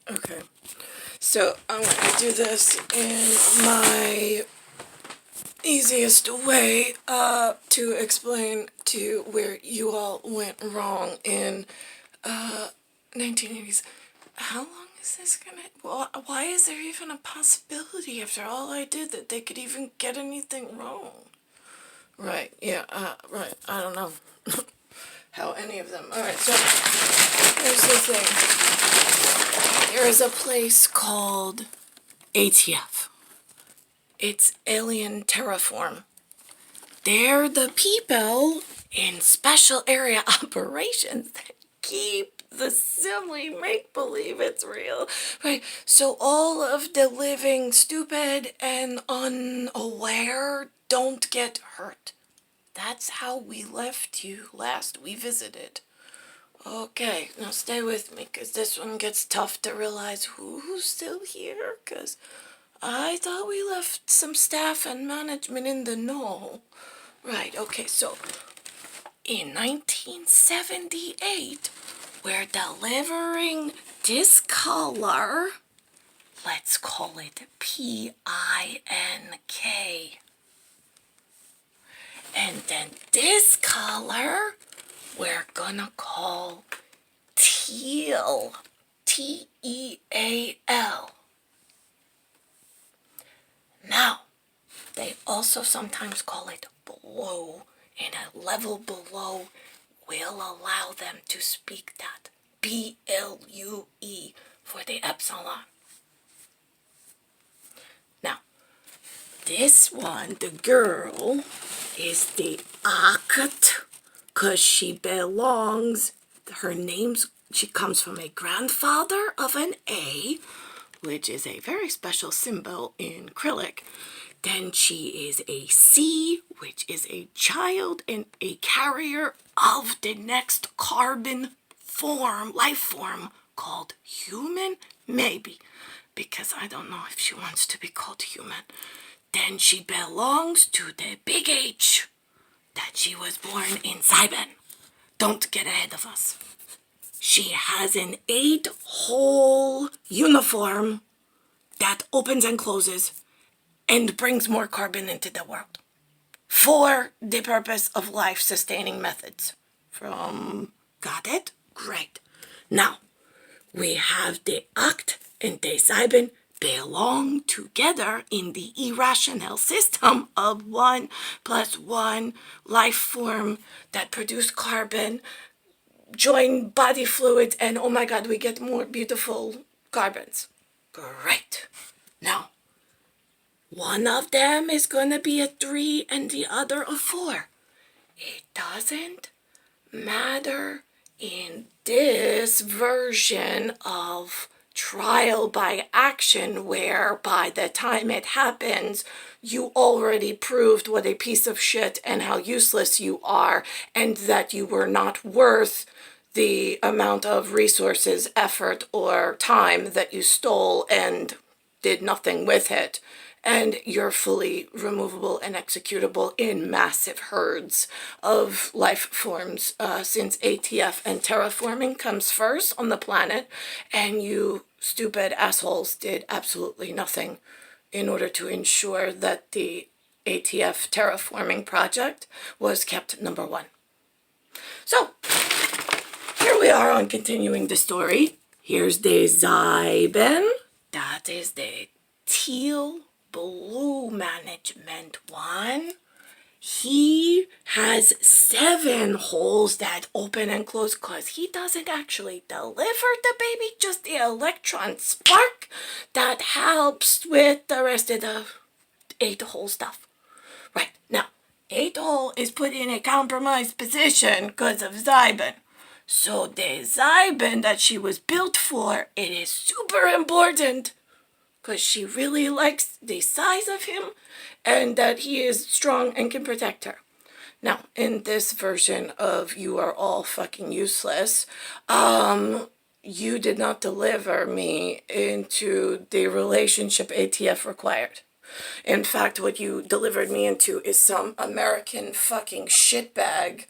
Okay, so I'm gonna do this in my easiest way to explain to where you all went wrong in 1980s. How long is this gonna? Why is there even a possibility after all I did that they could even get anything wrong? Right, yeah, right, I don't know how any of them. Alright, so here's the thing. There is a place called ATF. It's Alien Terraform. They're the people in special area operations that keep the silly make-believe it's real. Right, so all of the living stupid and unaware don't get hurt. That's how we left you last we visited. Okay, now stay with me, because this one gets tough to realize who's still here, because I thought we left some staff and management in the know. Right, okay, so in 1978, we're delivering this color. Let's call it PINK. And then this color, we're gonna call teal. TEAL. Now, they also sometimes call it blue, and a level below will allow them to speak that. BLUE for the epsilon. Now, this one, the girl, is the Act, because she belongs, she comes from a grandfather of an A, which is a very special symbol in acrylic. Then she is a C, which is a child and a carrier of the next carbon life form called human, maybe, because I don't know if she wants to be called human. Then she belongs to the big H, that she was born in Cybin. Don't get ahead of us. She has an 8-hole uniform that opens and closes and brings more carbon into the world for the purpose of life-sustaining methods. Got it? Great. Now, we have the Act and the Cybin belong together in the irrational system of 1 + 1 life form that produce carbon, join body fluids, and oh my god, we get more beautiful carbons. Great. Now, one of them is going to be a 3 and the other a 4. It doesn't matter in this version of trial by action, where by the time it happens, you already proved what a piece of shit and how useless you are, and that you were not worth the amount of resources, effort, or time that you stole and did nothing with it. And you're fully removable and executable in massive herds of life forms, since ATF and terraforming comes first on the planet, and you stupid assholes did absolutely nothing in order to ensure that the ATF terraforming project was kept number 1. So, here we are on continuing the story. Here's the Zyben. That is the teal blue management one. He has 7 holes that open and close, because he doesn't actually deliver the baby, just the electron spark that helps with the rest of the 8-hole stuff. Right, now, 8-hole is put in a compromised position because of Zyben. So the Zyben that she was built for, it is super important, because she really likes the size of him and that he is strong and can protect her. Now, in this version of You Are All Fucking Useless, you did not deliver me into the relationship ATF required. In fact, what you delivered me into is some American fucking shitbag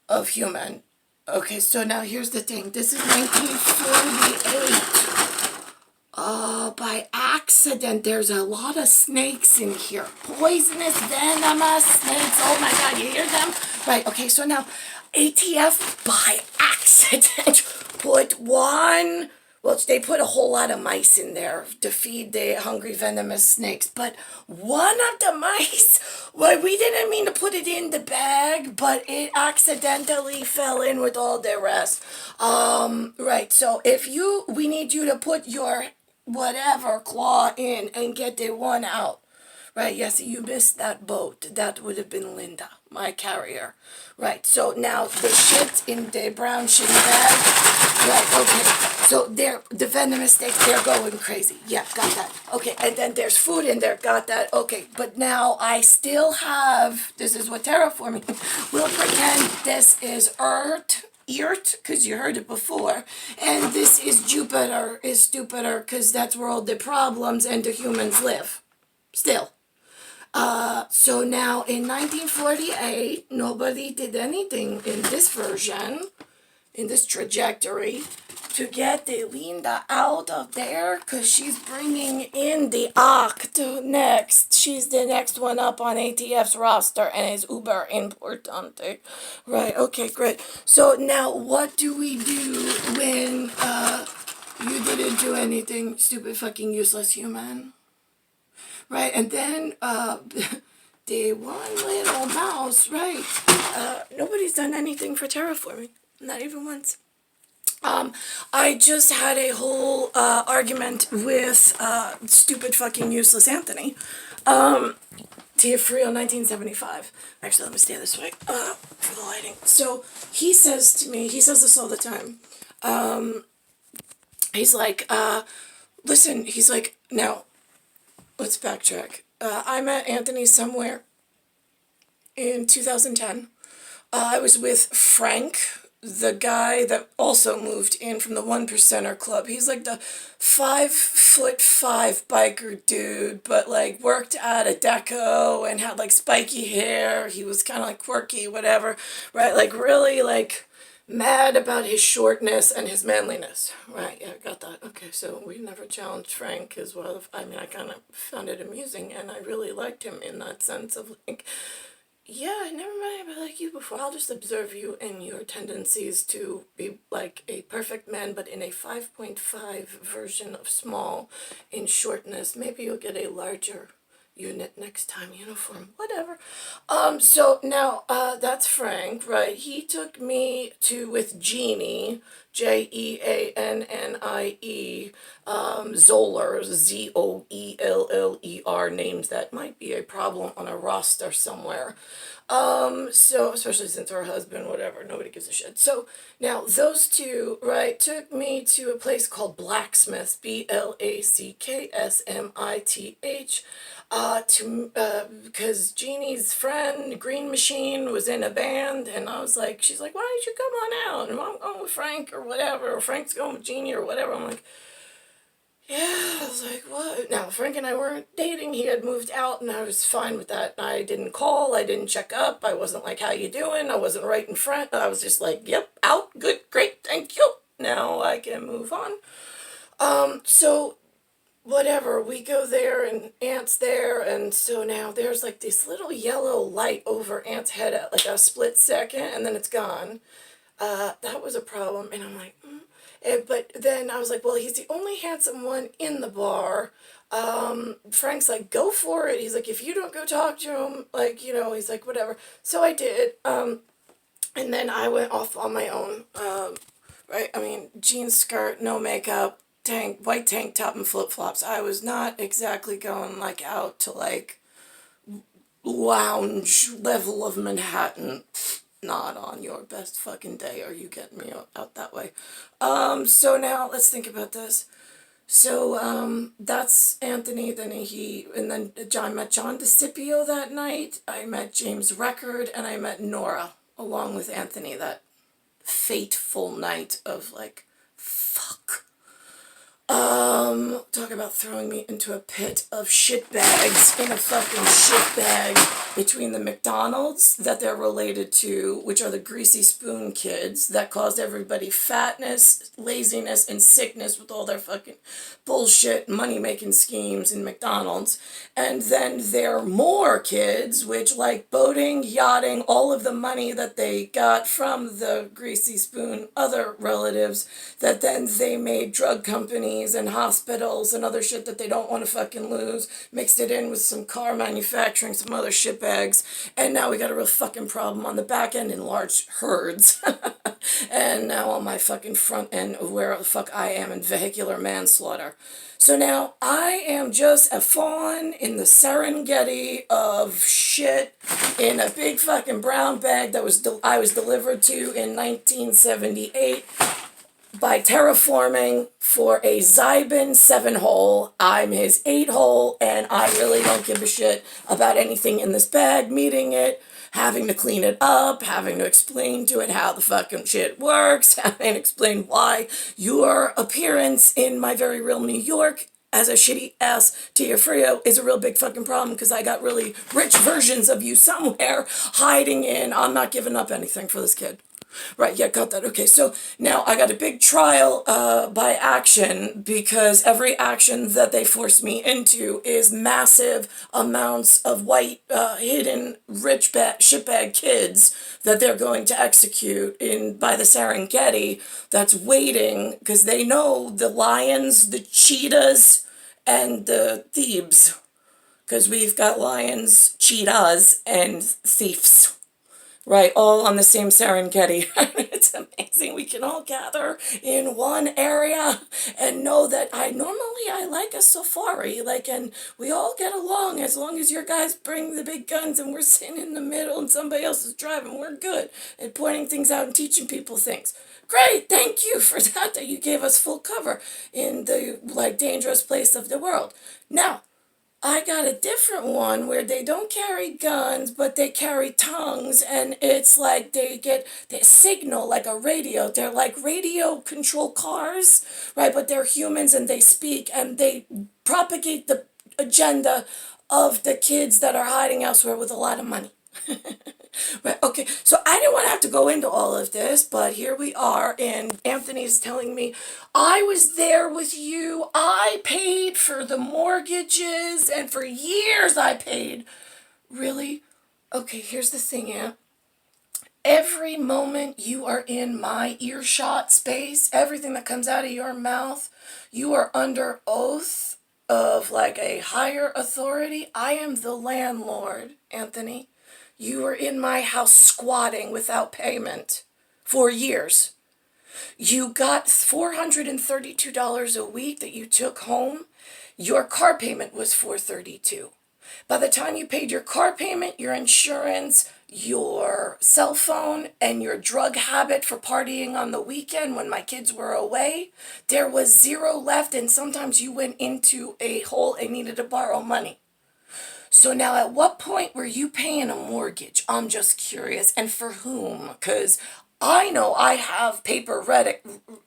of human Okay, so now here's the thing. This is 1948. By accident, there's a lot of snakes in here. Poisonous, venomous snakes. Oh my god, you hear them? Right, okay, so now ATF by accident put one, well, they put a whole lot of mice in there to feed the hungry venomous snakes, but one of the mice, well, we didn't mean to put it in the bag, but it accidentally fell in with all the rest. Right, so we need you to put your whatever claw in and get the one out. Right, yes, you missed that boat. That would have been Linda, my carrier. Right, so now the shit in the brown shitty bag. Right, okay. So the venomous snakes, they're going crazy. Yeah, got that. Okay, and then there's food in there. Got that. Okay, but now I still have, this is what terraforming, we'll pretend this is Earth, because you heard it before, and this is Jupiter, is stupider, because that's where all the problems and the humans live. Still. So now in 1948, nobody did anything in this version, in this trajectory, to get the Linda out of there, because she's bringing in the Act next. She's the next one up on ATF's roster and is uber importante. Right, okay, great. So now what do we do when you didn't do anything, stupid fucking useless human? Right, and then the one little mouse, right? Nobody's done anything for terraforming, not even once. I just had a whole argument with stupid fucking useless Anthony. Tia Frio, 1975. Actually, let me stay this way for the lighting. So he says to me, he says this all the time. He's like, listen, he's like, now, let's backtrack. I met Anthony somewhere in 2010. I was with Frank, the guy that also moved in from the One Percenter Club. He's like the 5'5" biker dude, but like worked at a deco and had like spiky hair. He was kind of like quirky, whatever, right? Like really like mad about his shortness and his manliness. Right, yeah, got that. Okay, so we never challenged Frank as well. I mean, I kind of found it amusing, and I really liked him in that sense of like, yeah, I never met anybody like you before. I'll just observe you and your tendencies to be like a perfect man, but in a 5.5 version of small in shortness. Maybe you'll get a larger unit next time, uniform, whatever. So now, that's Frank, right? He took me with Jeannie, Jeannie, Zoller, Zoeller, names that might be a problem on a roster somewhere. So especially since her husband, whatever, nobody gives a shit. So now those two, right, took me to a place called Blacksmith, Blacksmith, because Jeannie's friend, Green Machine, was in a band, and I was like, she's like, why don't you come on out? And I'm going with Frank or whatever, or Frank's going with Jeannie or whatever. I'm like, yeah, I was like, what? Now, Frank and I weren't dating. He had moved out, and I was fine with that. I didn't call. I didn't check up. I wasn't like, how you doing? I wasn't right in front. I was just like, yep, out, good, great, thank you. Now I can move on. So whatever, we go there, and Aunt's there, and so now there's like this little yellow light over Aunt's head at like a split second, and then it's gone. That was a problem, and I'm like, but then I was like, well, he's the only handsome one in the bar. Frank's like, go for it. He's like, if you don't go talk to him, like, he's like, whatever. So I did. And then I went off on my own. Right? I mean, jeans skirt, no makeup, white tank top and flip-flops. I was not exactly going like out to like lounge level of Manhattan. Not on your best fucking day are you getting me out that way. So now let's think about this. So that's Anthony. Then I met John DeCipio that night. I met James Record, and I met Nora along with Anthony that fateful night of like, fuck. Talk about throwing me into a pit of shit bags in a fucking shit bag between the McDonald's that they're related to, which are the greasy spoon kids that caused everybody fatness, laziness, and sickness with all their fucking bullshit money-making schemes in McDonald's. And then there are more kids, which like boating, yachting, all of the money that they got from the greasy spoon other relatives that then they made drug companies and hospitals and other shit that they don't want to fucking lose, mixed it in with some car manufacturing, some other shit bags, and now we got a real fucking problem on the back end in large herds. And now on my fucking front end of where the fuck I am in vehicular manslaughter. So now I am just a fawn in the Serengeti of shit in a big fucking brown bag that I was delivered to in 1978 by terraforming for a Zybin 7-hole. I'm his 8-hole, and I really don't give a shit about anything in this bag, meeting it, having to clean it up, having to explain to it how the fucking shit works, having to explain why your appearance in my very real New York as a shitty ass Tia Frio is a real big fucking problem because I got really rich versions of you somewhere hiding in. I'm not giving up anything for this kid. Right, yeah, got that. Okay, so now I got a big trial by action because every action that they force me into is massive amounts of white, hidden, rich shitbag kids that they're going to execute by the Serengeti that's waiting because they know the lions, the cheetahs, and the thieves. Because we've got lions, cheetahs, and thieves. Right, all on the same Serengeti. It's amazing. We can all gather in one area and know that I like a safari, and we all get along as long as your guys bring the big guns and we're sitting in the middle and somebody else is driving. We're good at pointing things out and teaching people things. Great, thank you for that you gave us full cover in the dangerous place of the world. Now, I got a different one where they don't carry guns, but they carry tongues, and it's like they signal like a radio. They're like radio control cars, right? But they're humans and they speak and they propagate the agenda of the kids that are hiding elsewhere with a lot of money. Right, okay, so I didn't want to have to go into all of this, but here we are, and Anthony's telling me, I was there with you, I paid for the mortgages, and for years I paid. Really? Okay, here's the thing, Aunt. Every moment you are in my earshot space, everything that comes out of your mouth, you are under oath of a higher authority. I am the landlord, Anthony. You were in my house squatting without payment for years. You got $432 a week that you took home. Your car payment was $432. By the time you paid your car payment, your insurance, your cell phone, and your drug habit for partying on the weekend when my kids were away, there was zero left, and sometimes you went into a hole and needed to borrow money. So now at what point were you paying a mortgage? I'm just curious. And for whom? Because I know I have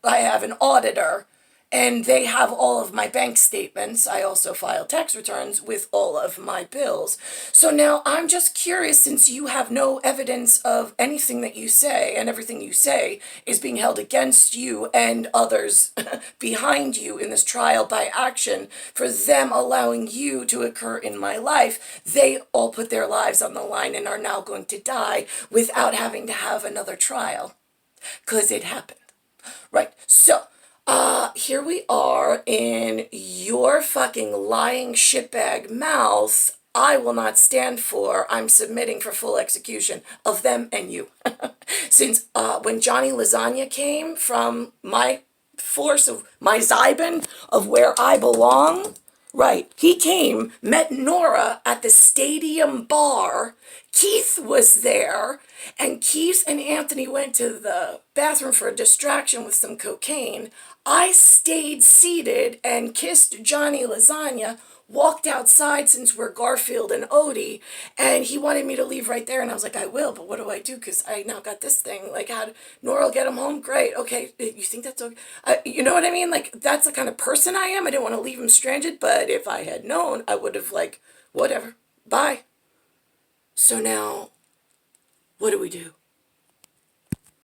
I have an auditor and they have all of my bank statements. I also file tax returns with all of my bills. So now I'm just curious, since you have no evidence of anything that you say, and everything you say is being held against you and others behind you in this trial by action for them allowing you to occur in my life, they all put their lives on the line and are now going to die without having to have another trial. Because it happened. Right, so here we are in your fucking lying shitbag mouth. I will not stand for. I'm submitting for full execution of them and you. Since when Johnny Lasagna came from my force of my Zybin of where I belong, right, he came, met Nora at the stadium bar, Keith was there, and Keith and Anthony went to the bathroom for a distraction with some cocaine. I stayed seated and kissed Johnny Lasagna, walked outside since we're Garfield and Odie, and he wanted me to leave right there, and I was like, I will, but what do I do? Because I now got this thing. Like, how Nora will get him home? Great. Okay, you think that's okay? You know what I mean? Like, that's the kind of person I am. I didn't want to leave him stranded, but if I had known, I would have, like, whatever. Bye. So now, what do we do?